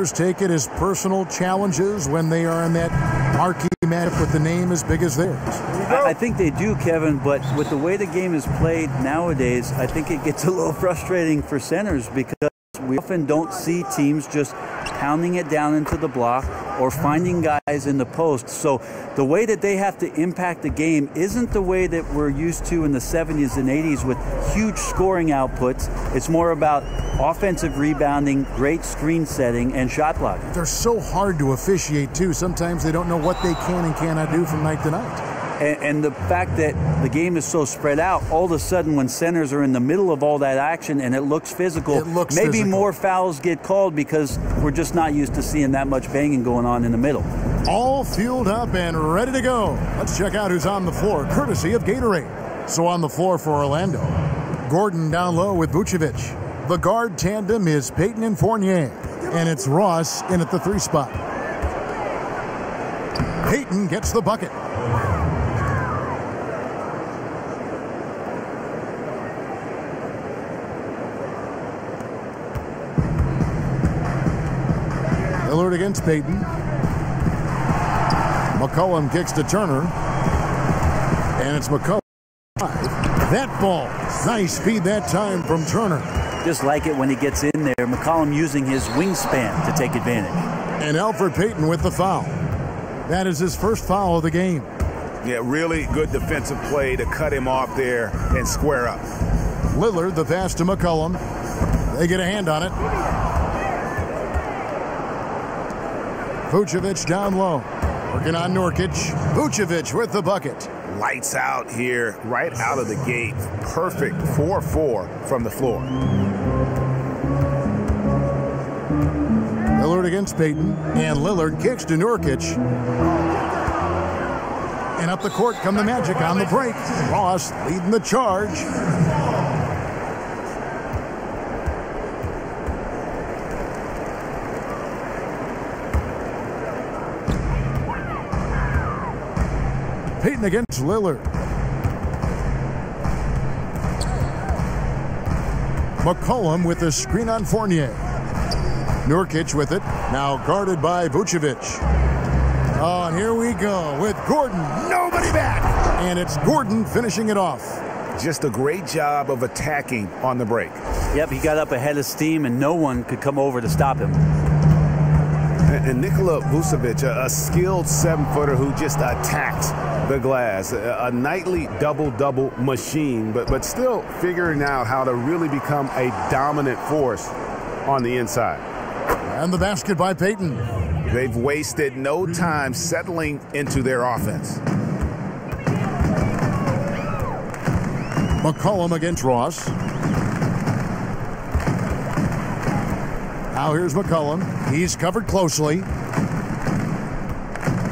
take it as personal challenges when they are in that marquee matchup with the name as big as theirs? I think they do, Kevin, but with the way the game is played nowadays, I think it gets a little frustrating for centers because we often don't see teams just pounding it down into the block or finding guys in the post. So the way that they have to impact the game isn't the way that we're used to in the 70s and 80s with huge scoring outputs. It's more about offensive rebounding, great screen setting, and shot blocking. They're so hard to officiate, too. Sometimes they don't know what they can and cannot do from night to night. And the fact that the game is so spread out, all of a sudden when centers are in the middle of all that action and it looks physical, maybe more fouls get called because we're just not used to seeing that much banging going on in the middle. All fueled up and ready to go. Let's check out who's on the floor, courtesy of Gatorade. So on the floor for Orlando, Gordon down low with Vucevic. The guard tandem is Payton and Fournier, and it's Ross in at the 3 spot. Payton gets the bucket. Lillard against Payton. McCollum kicks to Turner. And it's McCollum. That ball. Nice speed that time from Turner. Just like it when he gets in there. McCollum using his wingspan to take advantage. And Elfrid Payton with the foul. That is his first foul of the game. Yeah, really good defensive play to cut him off there and square up. Lillard, the pass to McCollum. They get a hand on it. Vucevic down low. Working on Nurkic. Vucevic with the bucket. Lights out here right out of the gate. Perfect 4-4 from the floor. Lillard against Payton. And Lillard kicks to Nurkic. And up the court come the Magic on the break. Ross leading the charge. Payton against Lillard. McCollum with a screen on Fournier. Nurkic with it. Now guarded by Vucevic. Oh, and here we go with Gordon. Nobody back. And it's Gordon finishing it off. Just a great job of attacking on the break. Yep, he got up ahead of steam and no one could come over to stop him. And Nikola Vucevic, a skilled 7-footer who just attacked the glass. A nightly double-double machine, but still figuring out how to really become a dominant force on the inside. And the basket by Payton. They've wasted no time settling into their offense. McCollum against Ross. Now here's McCollum. He's covered closely.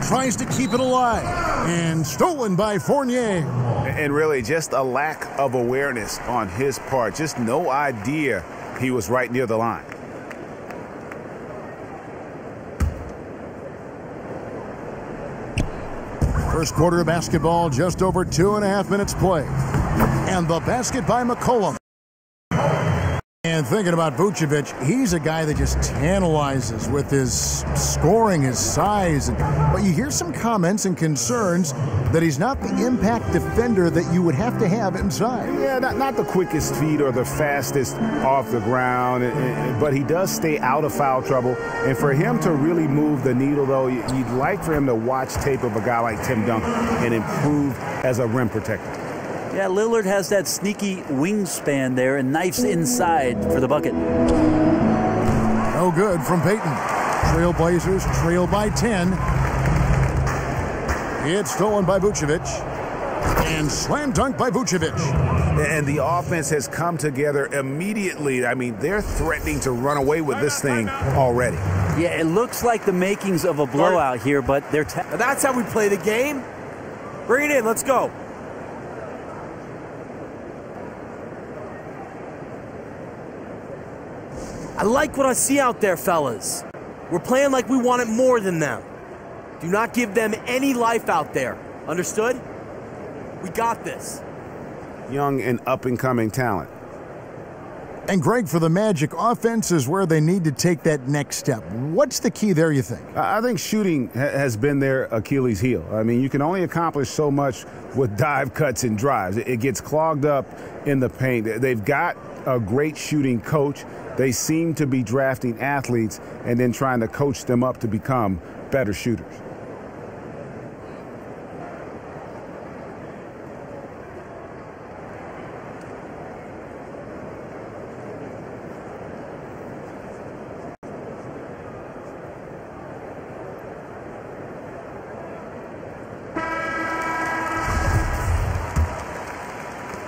Tries to keep it alive. And stolen by Fournier. And really just a lack of awareness on his part. Just no idea he was right near the line. First quarter of basketball, just over 2.5 minutes play. And the basket by McCollum. And thinking about Vucevic, he's a guy that just tantalizes with his scoring, his size. But you hear some comments and concerns that he's not the impact defender that you would have to have inside. Yeah, not the quickest feet or the fastest off the ground, but he does stay out of foul trouble. And for him to really move the needle, though, you'd like for him to watch tape of a guy like Tim Duncan and improve as a rim protector. Yeah, Lillard has that sneaky wingspan there and knifes inside for the bucket. No good from Payton. Trailblazers trail by 10. It's stolen by Vucevic. And slam dunk by Vucevic. And the offense has come together immediately. I mean, they're threatening to run away with this thing already. Yeah, it looks like the makings of a blowout here, but they're... That's how we play the game. Bring it in. Let's go. I like what I see out there, fellas. We're playing like we want it more than them. Do not give them any life out there. Understood? We got this. Young and up-and-coming talent. And Greg, for the Magic, offense is where they need to take that next step. What's the key there, you think? I think shooting has been their Achilles heel. I mean, you can only accomplish so much with dive cuts and drives. It gets clogged up in the paint. They've got a great shooting coach. They seem to be drafting athletes and then trying to coach them up to become better shooters.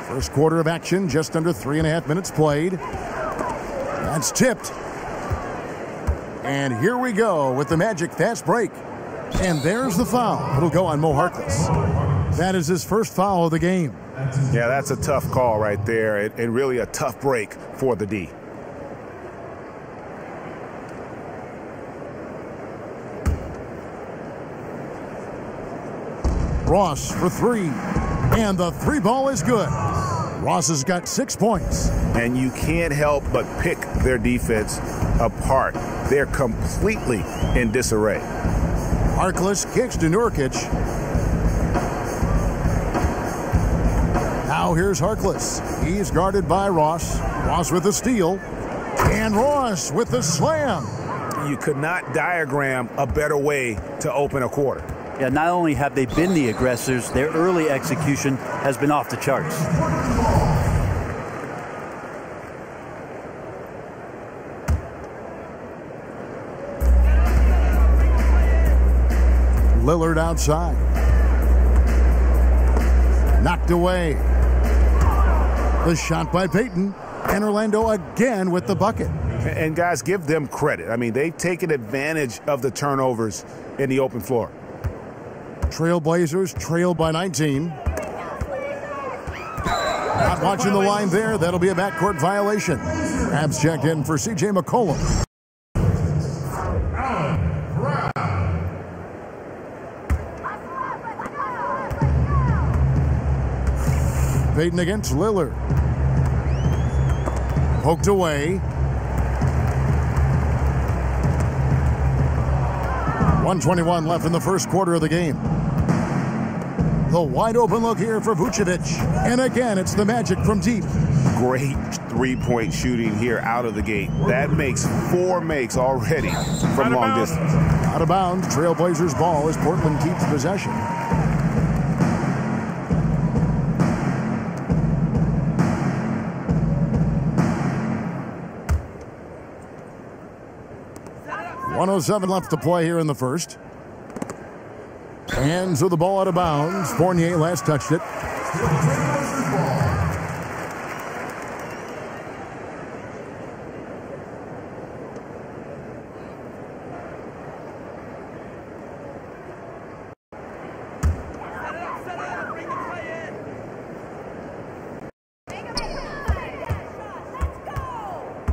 First quarter of action, just under 3.5 minutes played. That's tipped. And here we go with the Magic fast break. And there's the foul. It'll go on Mo Harkless. That is his first foul of the game. Yeah, that's a tough call right there, and really a tough break for the D. Ross for three. And the three ball is good. Ross has got 6 points. And you can't help but pick their defense apart. They're completely in disarray. Harkless kicks to Nurkic. Now here's Harkless. He's guarded by Ross. Ross with the steal. And Ross with the slam. You could not diagram a better way to open a quarter. Yeah, not only have they been the aggressors, their early execution has been off the charts. Lillard outside. Knocked away. The shot by Payton. And Orlando again with the bucket. And guys, give them credit. I mean, they've taken advantage of the turnovers in the open floor. Trailblazers trail by 19. Not watching the line there. That'll be a backcourt violation. Abs checked in for C.J. McCollum. Payton against Lillard. Poked away. 1:21 left in the first quarter of the game. The wide open look here for Vucevic. And again, it's the Magic from deep. Great three-point shooting here out of the gate. That makes 4 makes already from long distance. Out of bounds, Trailblazers ball as Portland keeps possession. .107 left to play here in the first. And so the ball out of bounds. Fournier last touched it.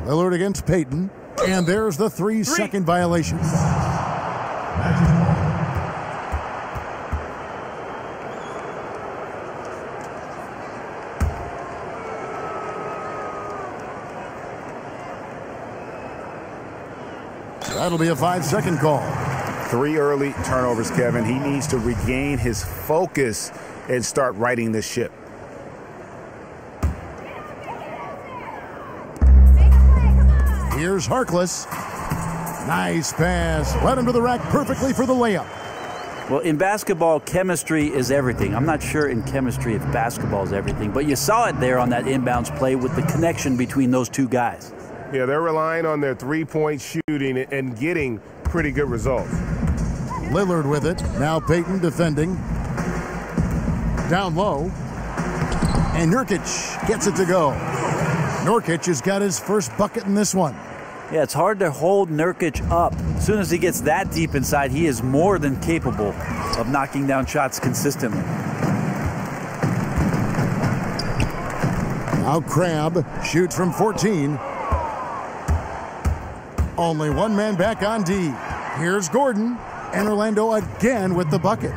Lillard against Payton. And there's the 3-second violation. That'll be a 5-second call. 3 early turnovers, Kevin. He needs to regain his focus and start righting this ship. Here's Harkless. Nice pass. Led him to the rack perfectly for the layup. Well, in basketball, chemistry is everything. I'm not sure in chemistry if basketball is everything, but you saw it there on that inbounds play with the connection between those two guys. Yeah, they're relying on their three-point shooting and getting pretty good results. Lillard with it. Now Payton defending. Down low. And Nurkic gets it to go. Nurkic has got his first bucket in this one. Yeah, it's hard to hold Nurkic up. As soon as he gets that deep inside, he is more than capable of knocking down shots consistently. Now Crabbe shoots from 14. Only one man back on D. Here's Gordon. And Orlando again with the bucket.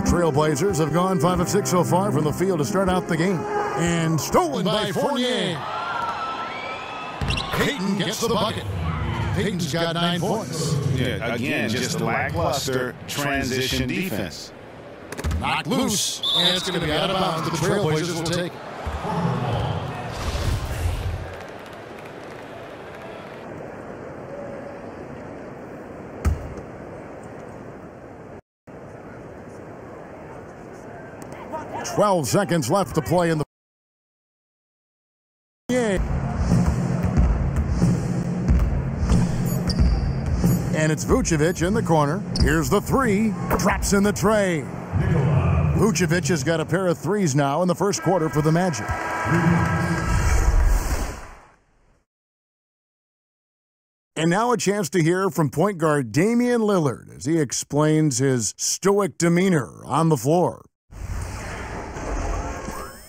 Trailblazers have gone 5 of 6 so far from the field to start out the game. And stolen by Fournier. Payton gets the bucket. Payton's got 9 points. Yeah, again, just lackluster transition defense. Knocked loose, and it's going to be out of bounds. The Trailblazers will take it. "12 seconds left to play in the..." And it's Vucevic in the corner. Here's the three. Drops in the tray. Vucevic has got a pair of threes now in the first quarter for the Magic. And now a chance to hear from point guard Damian Lillard as he explains his stoic demeanor on the floor.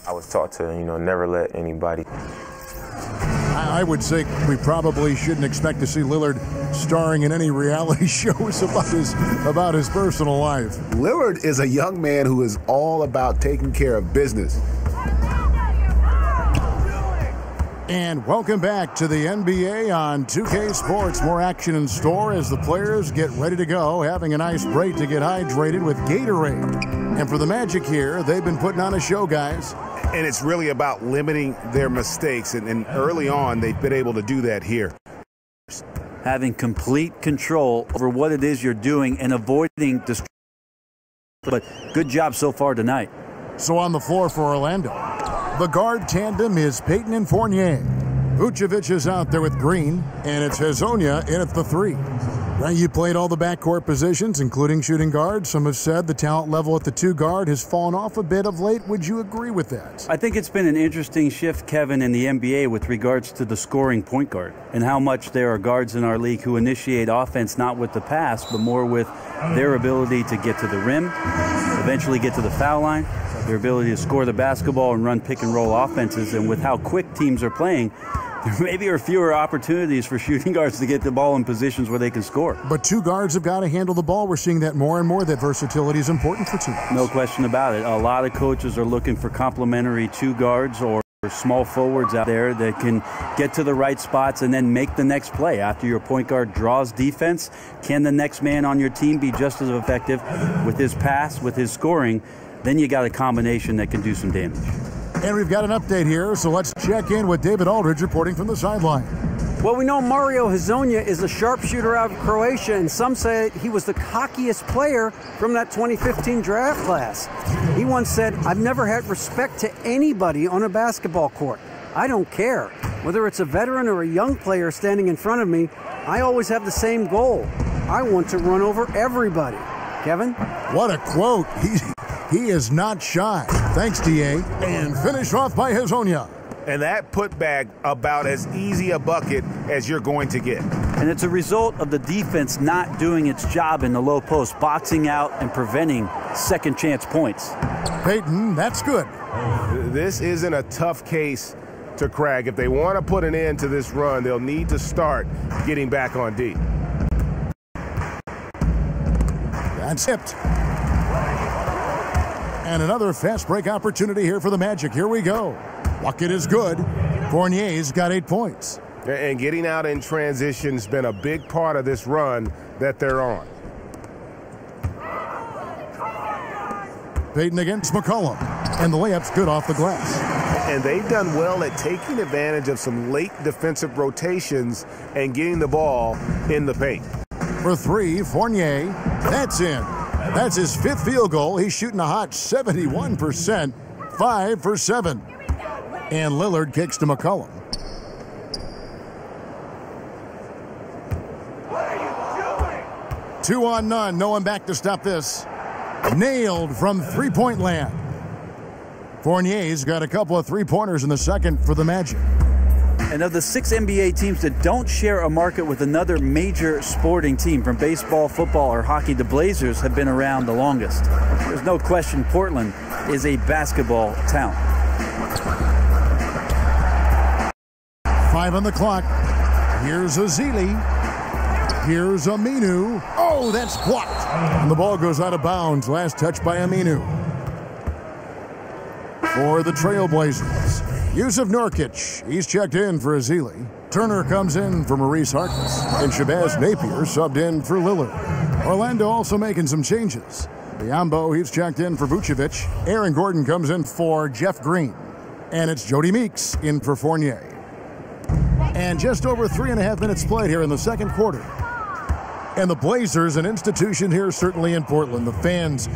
I was taught to, never let anybody. I would say we probably shouldn't expect to see Lillard starring in any reality shows about his personal life. Lillard is a young man who is all about taking care of business. And welcome back to the NBA on 2K Sports. More action in store as the players get ready to go, having a nice break to get hydrated with Gatorade. And for the Magic here, they've been putting on a show, guys. And it's really about limiting their mistakes. And early on, they've been able to do that here. Having complete control over what it is you're doing and avoiding distraction. But good job so far tonight. So on the floor for Orlando, the guard tandem is Payton and Fournier. Vucevic is out there with Green, and it's Hezonja in at the three. Now, you played all the backcourt positions, including shooting guard. Some have said the talent level at the two guard has fallen off a bit of late. Would you agree with that? I think it's been an interesting shift, Kevin, in the NBA with regards to the scoring point guard and how much there are guards in our league who initiate offense not with the pass, but more with their ability to get to the rim, eventually get to the foul line, their ability to score the basketball and run pick-and-roll offenses. And with how quick teams are playing, there maybe are fewer opportunities for shooting guards to get the ball in positions where they can score. But two guards have got to handle the ball. We're seeing that more and more, that versatility is important for teams. No question about it. A lot of coaches are looking for complementary two guards or small forwards out there that can get to the right spots and then make the next play. After your point guard draws defense, can the next man on your team be just as effective with his pass, with his scoring? Then you got a combination that can do some damage. And we've got an update here, so let's check in with David Aldridge reporting from the sideline. Well, we know Mario Hezonja is a sharpshooter out of Croatia, and some say he was the cockiest player from that 2015 draft class. He once said, "I've never had respect to anybody on a basketball court. I don't care. Whether it's a veteran or a young player standing in front of me, I always have the same goal. I want to run over everybody." Kevin? What a quote. He is not shy. Thanks, DA. And finish off by Hezonja. And that putback about as easy a bucket as you're going to get. And it's a result of the defense not doing its job in the low post, boxing out and preventing second chance points. Payton, that's good. This isn't a tough case to crack. If they want to put an end to this run, they'll need to start getting back on D. That's tipped. And another fast break opportunity here for the Magic. Here we go. Bucket is good. Fournier's got 8 points. And getting out in transition has been a big part of this run that they're on. Payton against McCollum. And the layup's good off the glass. And they've done well at taking advantage of some late defensive rotations and getting the ball in the paint. For three, Fournier. That's in. That's his 5th field goal. He's shooting a hot 71%. 5 for 7. And Lillard kicks to McCollum. What are you doing? 2 on none. No one back to stop this. Nailed from three-point land. Fournier's got a couple of three-pointers in the second for the Magic. And of the 6 NBA teams that don't share a market with another major sporting team, from baseball, football, or hockey, the Blazers have been around the longest. There's no question Portland is a basketball town. 5 on the clock. Here's Azili. Here's Aminu. Oh, that's blocked. And the ball goes out of bounds. Last touch by Aminu. for the Trailblazers. Yusuf Nurkic, he's checked in for Azili. Turner comes in for Maurice Harkless. And Shabazz Napier subbed in for Lillard. Orlando also making some changes. Biombo, he's checked in for Vucevic. Aaron Gordon comes in for Jeff Green. And it's Jody Meeks in for Fournier. And just over 3.5 minutes played here in the second quarter. And the Blazers, an institution here certainly in Portland. The fans,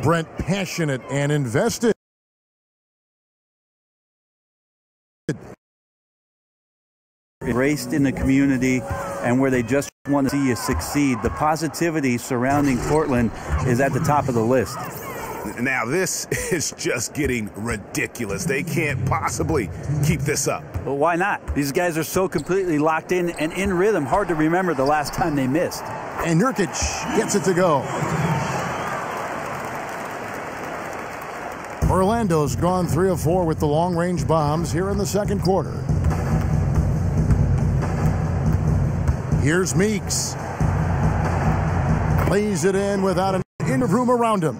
Brent, passionate and invested. Embraced in the community and where they just want to see you succeed. The positivity surrounding Portland is at the top of the list. Now this is just getting ridiculous. They can't possibly keep this up. Well, why not? These guys are so completely locked in and in rhythm. Hard to remember the last time they missed. And Nurkic gets it to go. Orlando's gone 3 of 4 with the long-range bombs here in the second quarter. Here's Meeks. Lays it in without an inner room around him.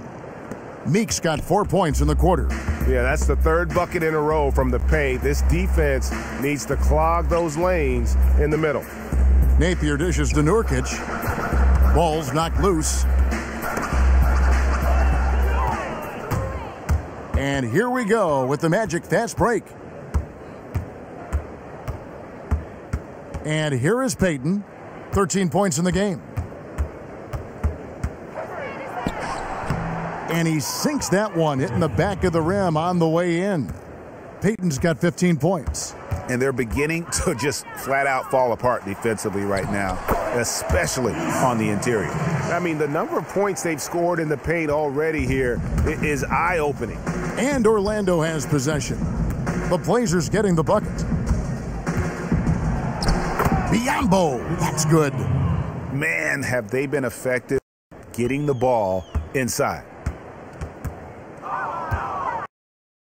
Meeks got 4 points in the quarter. Yeah, that's the third bucket in a row from the paint. This defense needs to clog those lanes in the middle. Napier dishes to Nurkic. Ball's knocked loose. And here we go with the Magic fast break. And here is Payton. 13 points in the game. And he sinks that one, hitting the back of the rim on the way in. Payton's got 15 points. And they're beginning to just flat out fall apart defensively right now, especially on the interior. I mean, the number of points they've scored in the paint already here is eye-opening. And Orlando has possession. The Blazers getting the bucket. Biombo, that's good. Man, have they been effective getting the ball inside.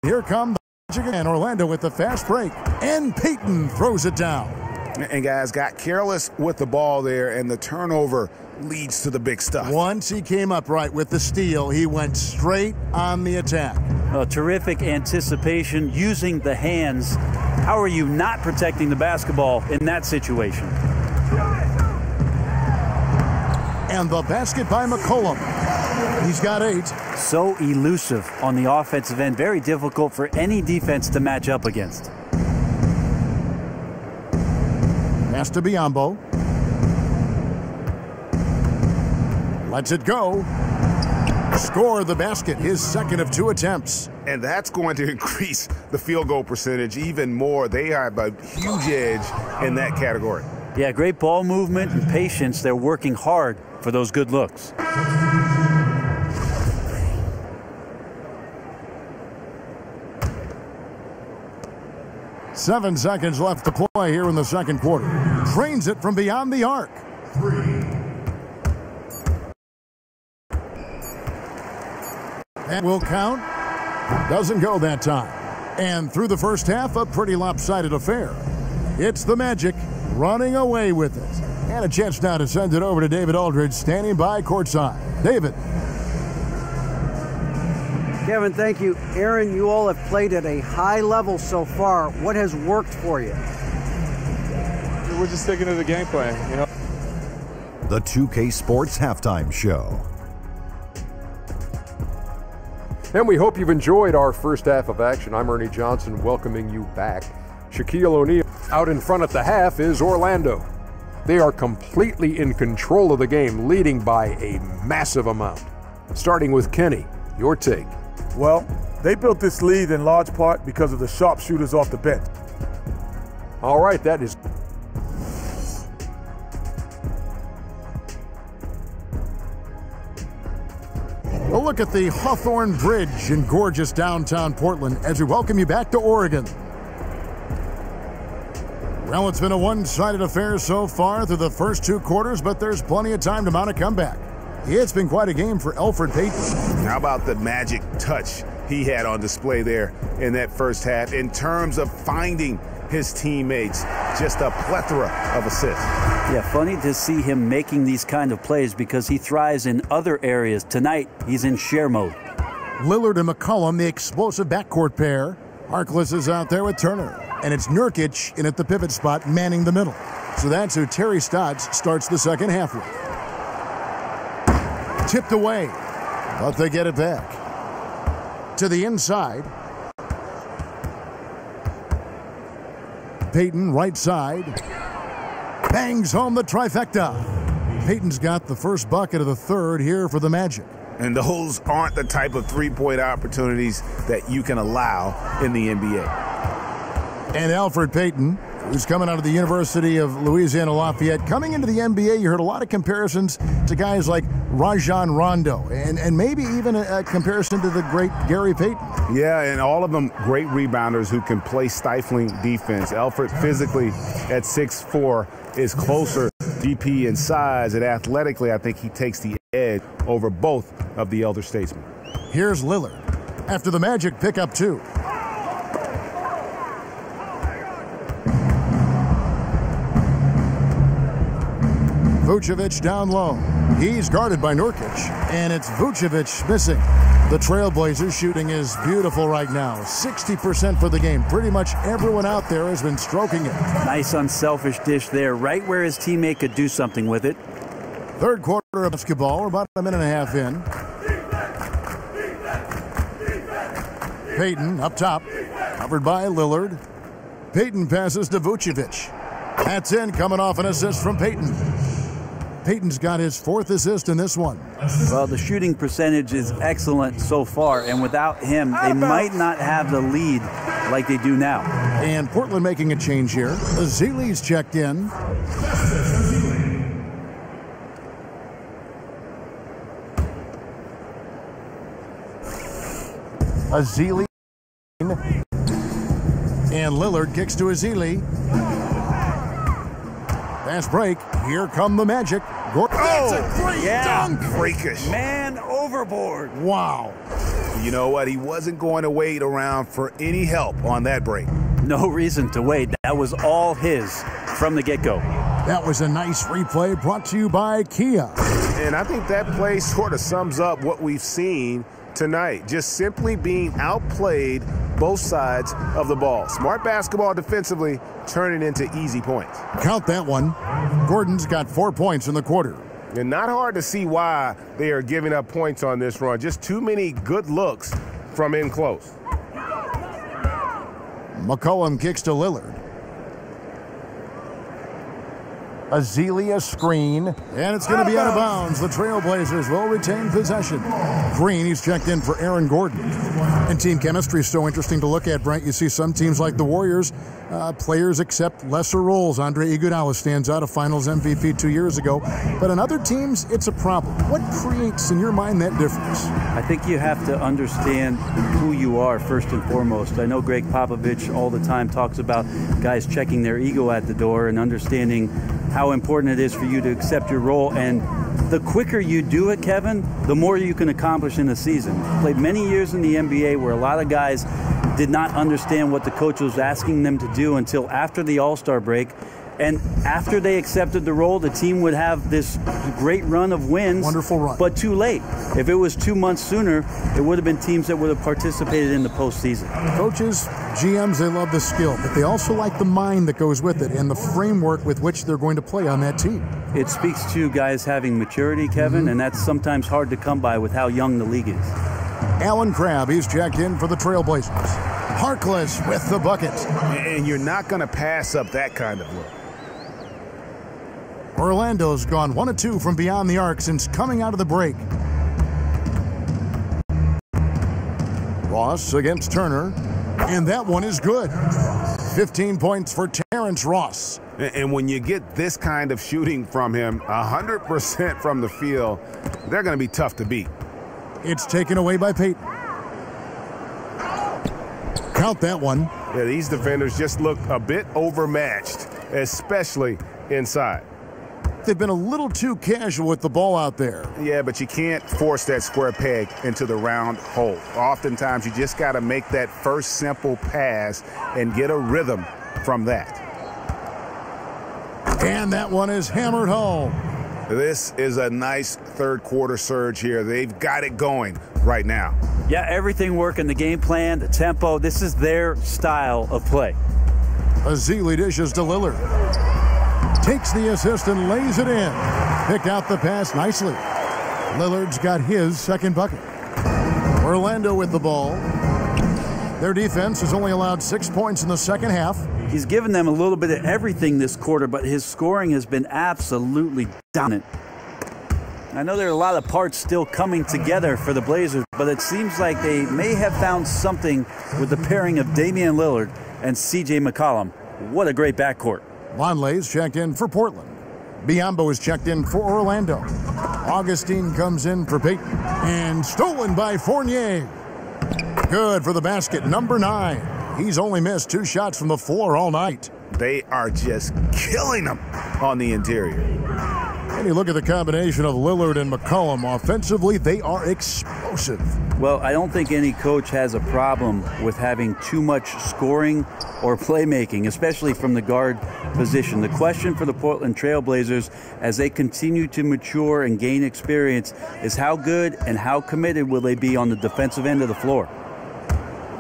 Here come the Magic again. Orlando with the fast break. And Payton throws it down. And guys got careless with the ball there, and the turnover leads to the big stuff. Once he came up right with the steal, he went straight on the attack. Terrific anticipation using the hands. How are you not protecting the basketball in that situation? And the basket by McCollum. He's got 8. So elusive on the offensive end. Very difficult for any defense to match up against. Pass to Biombo. Lets it go. Score the basket, his second of 2 attempts. And that's going to increase the field goal percentage even more. They have a huge edge in that category. Yeah, great ball movement and patience. They're working hard for those good looks. Seven seconds left to play here in the second quarter. Drains it from beyond the arc. 3. That will count. Doesn't go that time. And through the first half, a pretty lopsided affair. It's the Magic running away with it. And a chance now to send it over to David Aldridge, standing by courtside. David. Kevin, thank you. Aaron, you all have played at a high level so far. What has worked for you? We're just sticking to the game plan, you know. The 2K Sports Halftime Show. And we hope you've enjoyed our first half of action. I'm Ernie Johnson welcoming you back. Shaquille O'Neal out in front at the half is Orlando. They are completely in control of the game, leading by a massive amount. Starting with Kenny, your take. Well, they built this lead in large part because of the sharpshooters off the bench. All right, that is... A look at the Hawthorne Bridge in gorgeous downtown Portland as we welcome you back to Oregon. Well, it's been a one-sided affair so far through the first 2 quarters, but there's plenty of time to mount a comeback. It's been quite a game for Elfrid Payton. How about the magic touch he had on display there in that first half in terms of finding his teammates? Just a plethora of assists. Yeah, funny to see him making these kind of plays because he thrives in other areas. Tonight, he's in share mode. Lillard and McCollum, the explosive backcourt pair. Harkless is out there with Turner. And it's Nurkic in at the pivot spot, manning the middle. So that's who Terry Stotts starts the second half with. Tipped away, but they get it back. To the inside. Payton, right side. Bangs home the trifecta. Payton's got the first bucket of the third here for the Magic. And those aren't the type of three-point opportunities that you can allow in the NBA. And Alfred Payton, who's coming out of the University of Louisiana Lafayette. Coming into the NBA, you heard a lot of comparisons to guys like Rajon Rondo and maybe even a comparison to the great Gary Payton. Yeah, and all of them great rebounders who can play stifling defense. Alfred physically at 6'4" is closer DP in size, and athletically I think he takes the edge over both of the elder statesmen. Here's Lillard after the Magic pick up 2. Vucevic down low. He's guarded by Nurkic, and it's Vucevic missing. The Trailblazers shooting is beautiful right now. 60% for the game. Pretty much everyone out there has been stroking it. Nice unselfish dish there, right where his teammate could do something with it. Third quarter of basketball. We're about a minute and a half in. Payton up top, covered by Lillard. Payton passes to Vucevic. That's in, coming off an assist from Payton. Payton's got his 4th assist in this one. Well, the shooting percentage is excellent so far, and without him, they might not have the lead like they do now. And Portland making a change here. Azili's checked in. Azili. And Lillard kicks to Azili. Fast break. Here come the Magic. That's a great dunk. Freakish. Man overboard. Wow. You know what? He wasn't going to wait around for any help on that break. No reason to wait. That was all his from the get-go. That was a nice replay brought to you by Kia. And I think that play sort of sums up what we've seen tonight. Just simply being outplayed both sides of the ball. Smart basketball defensively, turning into easy points. Count that one. Gordon's got 4 points in the quarter. And not hard to see why they are giving up points on this run. Just too many good looks from in close. McCollum kicks to Lillard. Azealia screen, and it's going to be out of bounds. The Trailblazers will retain possession. Green, he's checked in for Aaron Gordon. And team chemistry is so interesting to look at, Brent. You see some teams like the Warriors, players accept lesser roles. Andre Iguodala stands out, a Finals MVP 2 years ago. But in other teams, it's a problem. What creates, in your mind, that difference? I think you have to understand who you are first and foremost. I know Greg Popovich all the time talks about guys checking their ego at the door and understanding how important it is for you to accept your role. And the quicker you do it, Kevin, the more you can accomplish in a season. Played many years in the NBA where a lot of guys did not understand what the coach was asking them to do until after the All-Star break. And after they accepted the role, the team would have this great run of wins. Wonderful run. But too late. If it was 2 months sooner, it would have been teams that would have participated in the postseason. Coaches, GMs, they love the skill, but they also like the mind that goes with it and the framework with which they're going to play on that team. It speaks to guys having maturity, Kevin, and that's sometimes hard to come by with how young the league is. Alan Crabb, he's checked in for the Trailblazers. Harkless with the bucket. And you're not going to pass up that kind of look. Orlando's gone 1 of 2 from beyond the arc since coming out of the break. Ross against Turner, and that one is good. 15 points for Terrence Ross. And when you get this kind of shooting from him, 100% from the field, they're going to be tough to beat. It's taken away by Payton. Count that one. Yeah, these defenders just look a bit overmatched, especially inside. They've been a little too casual with the ball out there. Yeah, but you can't force that square peg into the round hole. Oftentimes, you just got to make that first simple pass and get a rhythm from that. And that one is hammered home. This is a nice third quarter surge here. They've got it going right now. Yeah, everything working, the game plan, the tempo. This is their style of play. Azili dishes to Lillard. Takes the assist and lays it in. Picked out the pass nicely. Lillard's got his second bucket. Orlando with the ball. Their defense has only allowed 6 points in the second half. He's given them a little bit of everything this quarter, but his scoring has been absolutely dominant. I know there are a lot of parts still coming together for the Blazers, but it seems like they may have found something with the pairing of Damian Lillard and C.J. McCollum. What a great backcourt. Vonleh's checked in for Portland. Biyombo is checked in for Orlando. Augustine comes in for Peyton. And stolen by Fournier. Good for the basket, number 9. He's only missed 2 shots from the floor all night. They are just killing them on the interior. And you look at the combination of Lillard and McCollum. Offensively, they are explosive. Well, I don't think any coach has a problem with having too much scoring or playmaking, especially from the guard position. The question for the Portland Trail Blazers as they continue to mature and gain experience is how good and how committed will they be on the defensive end of the floor.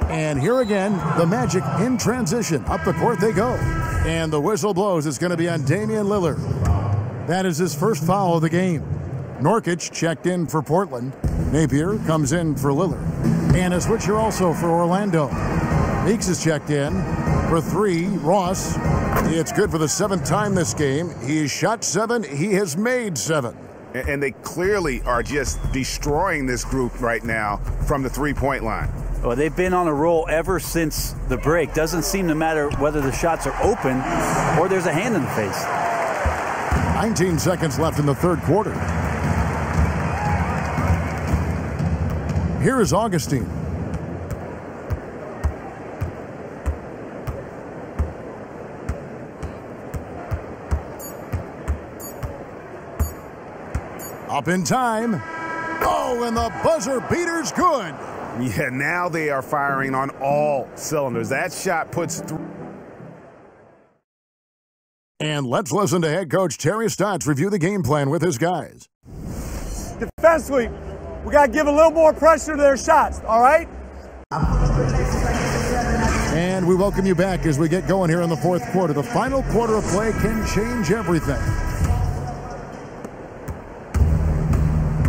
And here again, the Magic in transition. Up the court they go. And the whistle blows. It's going to be on Damian Lillard. That is his first foul of the game. Nurkic checked in for Portland. Napier comes in for Lillard. And a switcher also for Orlando. Meeks is checked in for 3. Ross. It's good for the 7th time this game. He shot 7. He has made 7. And they clearly are just destroying this group right now from the three-point line. Well, they've been on a roll ever since the break. Doesn't seem to matter whether the shots are open or there's a hand in the face. 19 seconds left in the third quarter. Here is Augustine. Up in time. Oh, and the buzzer beater's good. Yeah, now they are firing on all cylinders. That shot puts through. And let's listen to head coach Terry Stotts review the game plan with his guys. Defensively, we got to give a little more pressure to their shots, all right? And we welcome you back as we get going here in the fourth quarter. The final quarter of play can change everything.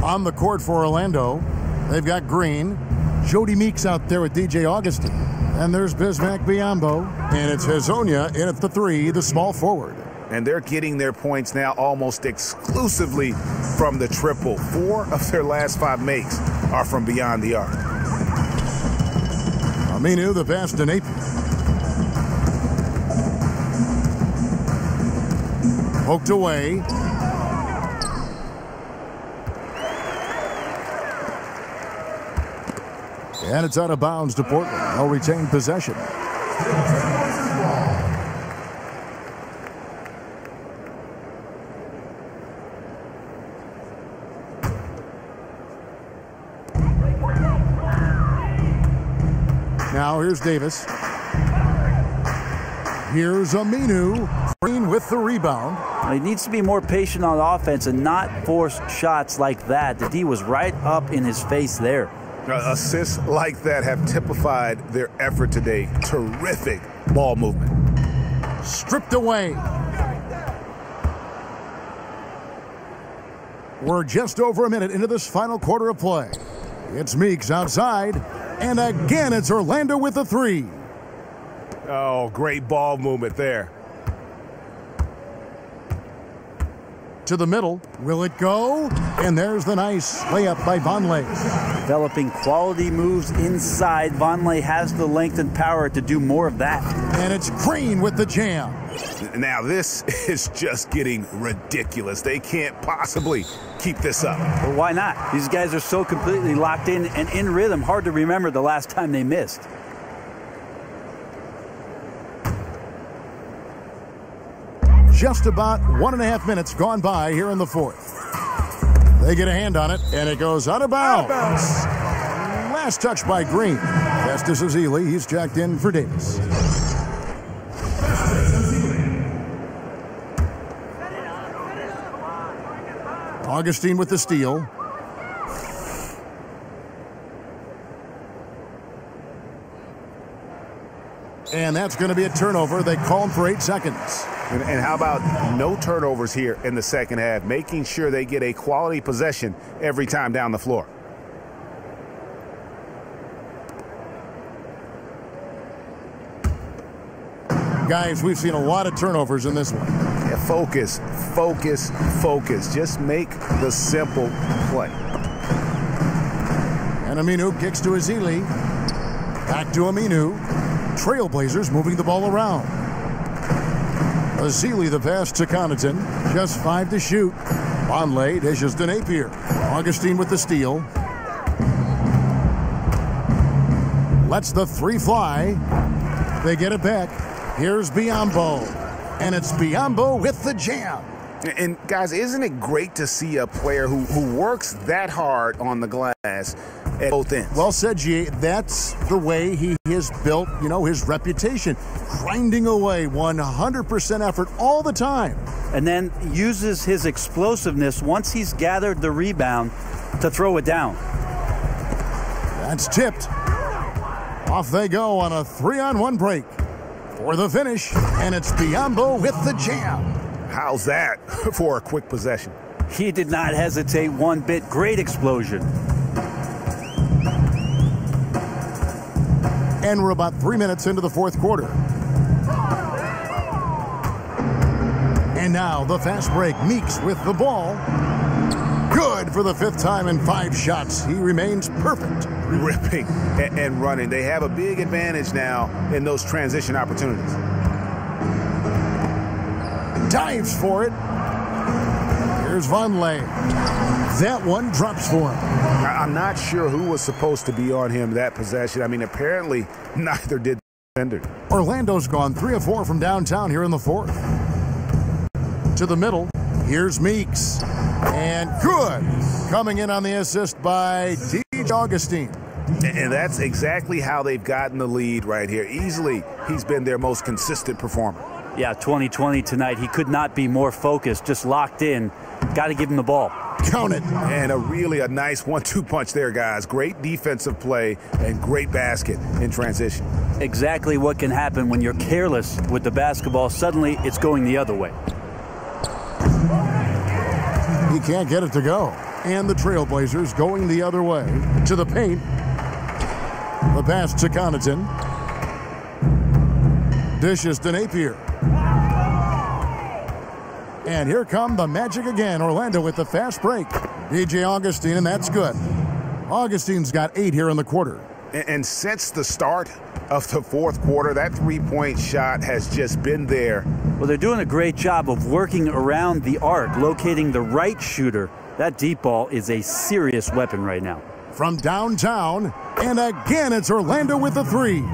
On the court for Orlando, they've got Green. Jody Meeks out there with DJ Augustine. And there's Bismack Biyombo. And it's Hezonja in at the 3, the small forward. And they're getting their points now almost exclusively from the triple. 4 of their last 5 makes are from beyond the arc. Aminu, the pass to Napier. Poked away. And it's out of bounds to Portland. They'll retain possession. Now here's Davis. Here's Aminu. Green with the rebound. He needs to be more patient on offense and not force shots like that. The D was right up in his face there. Assists like that have typified their effort today. Terrific ball movement. Stripped away. We're just over a minute into this final quarter of play. It's Meeks outside. And again, it's Orlando with the 3. Oh, great ball movement there. To the middle. Will it go? And there's the nice layup by Vonleh. Developing quality moves inside. Vonleh has the length and power to do more of that. And it's Green with the jam. Now this is just getting ridiculous. They can't possibly keep this up. Well, why not? These guys are so completely locked in and in rhythm. Hard to remember the last time they missed. Just about 1.5 minutes gone by here in the fourth. They get a hand on it, and it goes out of bounds. Last touch by Green. Festus Ezeli, he's jacked in for Davis. Augustine with the steal. And that's going to be a turnover. They call him for 8 seconds. And how about no turnovers here in the second half, making sure they get a quality possession every time down the floor. Guys, we've seen a lot of turnovers in this one. Yeah, focus, focus, focus. Just make the simple play. And Aminu kicks to Azili. Back to Aminu. Trailblazers moving the ball around. Azili the pass to Connaughton. Just 5 to shoot. Vonleh dishes to Napier. Augustine with the steal. Lets the 3 fly. They get it back. Here's Biyombo. And it's Biyombo with the jam. And guys, isn't it great to see a player who works that hard on the glass at both ends? Well said, G. That's the way he has built, his reputation. Grinding away, 100% effort all the time. And then uses his explosiveness once he's gathered the rebound to throw it down. That's tipped. Off they go on a 3-on-1 break for the finish. And it's Biyombo with the jam. How's that for a quick possession? He did not hesitate one bit. Great explosion. And we're about 3 minutes into the fourth quarter. And now the fast break. Meeks with the ball. Good for the 5th time in 5 shots. He remains perfect. Ripping and running. They have a big advantage now in those transition opportunities. Dives for it. Here's Vonleh. That one drops for him. I'm not sure who was supposed to be on him that possession. I mean, apparently neither did the defender. Orlando's gone 3 of 4 from downtown here in the 4th. To the middle. Here's Meeks. And good. Coming in on the assist by DJ Augustine. And that's exactly how they've gotten the lead right here. Easily, he's been their most consistent performer. Yeah, 2020 tonight. He could not be more focused, just locked in. Got to give him the ball. Count it. And a nice 1-2 punch there, guys. Great defensive play and great basket in transition. Exactly what can happen when you're careless with the basketball. Suddenly, it's going the other way. He can't get it to go. And the Trailblazers going the other way. To the paint. The pass to Connaughton. Dishes to Napier. And here come the Magic again. Orlando with the fast break. DJ Augustine, and that's good. Augustine's got 8 here in the quarter. And since the start of the fourth quarter, that three-point shot has just been there. Well, they're doing a great job of working around the arc, locating the right shooter. That deep ball is a serious weapon right now. From downtown, and again it's Orlando with the 3.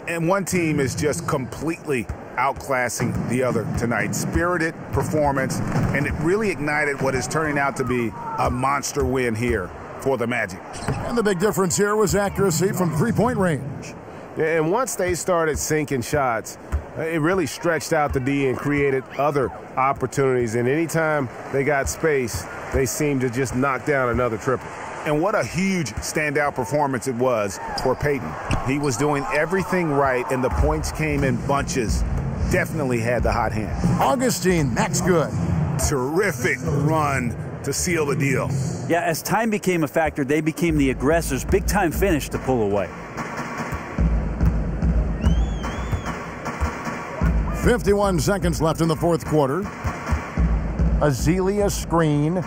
And one team is just completely outclassing the other tonight. Spirited performance, and it really ignited what is turning out to be a monster win here for the Magic. And the big difference here was accuracy from 3-point range. Yeah, and once they started sinking shots, it really stretched out the D and created other opportunities. And anytime they got space, they seemed to just knock down another triple. And what a huge standout performance it was for Peyton. He was doing everything right, and the points came in bunches. Definitely had the hot hand. Augustine, that's good. Terrific run to seal the deal. Yeah, as time became a factor, they became the aggressors. Big time finish to pull away. 51 seconds left in the fourth quarter. Azili screen.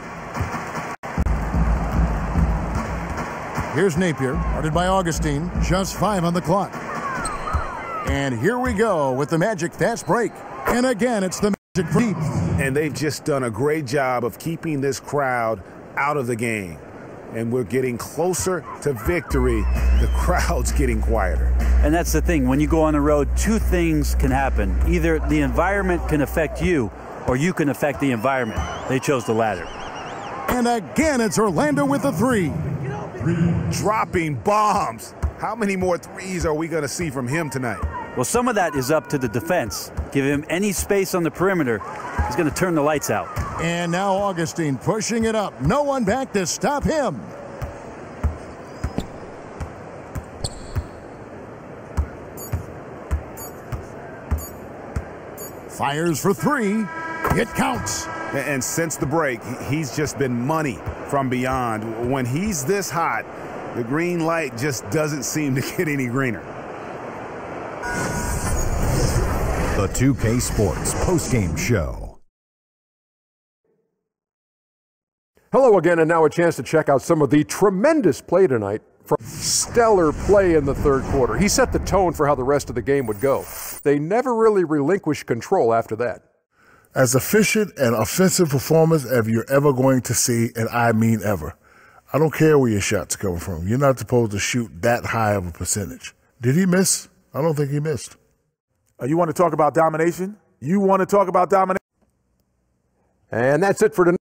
Here's Napier, guarded by Augustine. Just 5 on the clock. And here we go with the Magic fast break. And again, it's the Magic for deep. And they've just done a great job of keeping this crowd out of the game. And we're getting closer to victory. The crowd's getting quieter. And that's the thing. When you go on the road, 2 things can happen. Either the environment can affect you, or you can affect the environment. They chose the latter. And again, it's Orlando with the 3. Dropping bombs. How many more threes are we going to see from him tonight? Well, some of that is up to the defense. Give him any space on the perimeter, he's going to turn the lights out. And now Augustine pushing it up. No one back to stop him. Fires for three. It counts. And since the break, he's just been money from beyond. When he's this hot, the green light just doesn't seem to get any greener. The 2K Sports postgame show. Hello again, and now a chance to check out some of the tremendous play tonight from stellar play in the third quarter. He set the tone for how the rest of the game would go. They never really relinquished control after that. As efficient and offensive performance as you're ever going to see, and I mean ever. I don't care where your shots coming from. You're not supposed to shoot that high of a percentage. Did he miss? I don't think he missed. You want to talk about domination? You want to talk about domination? And that's it for tonight.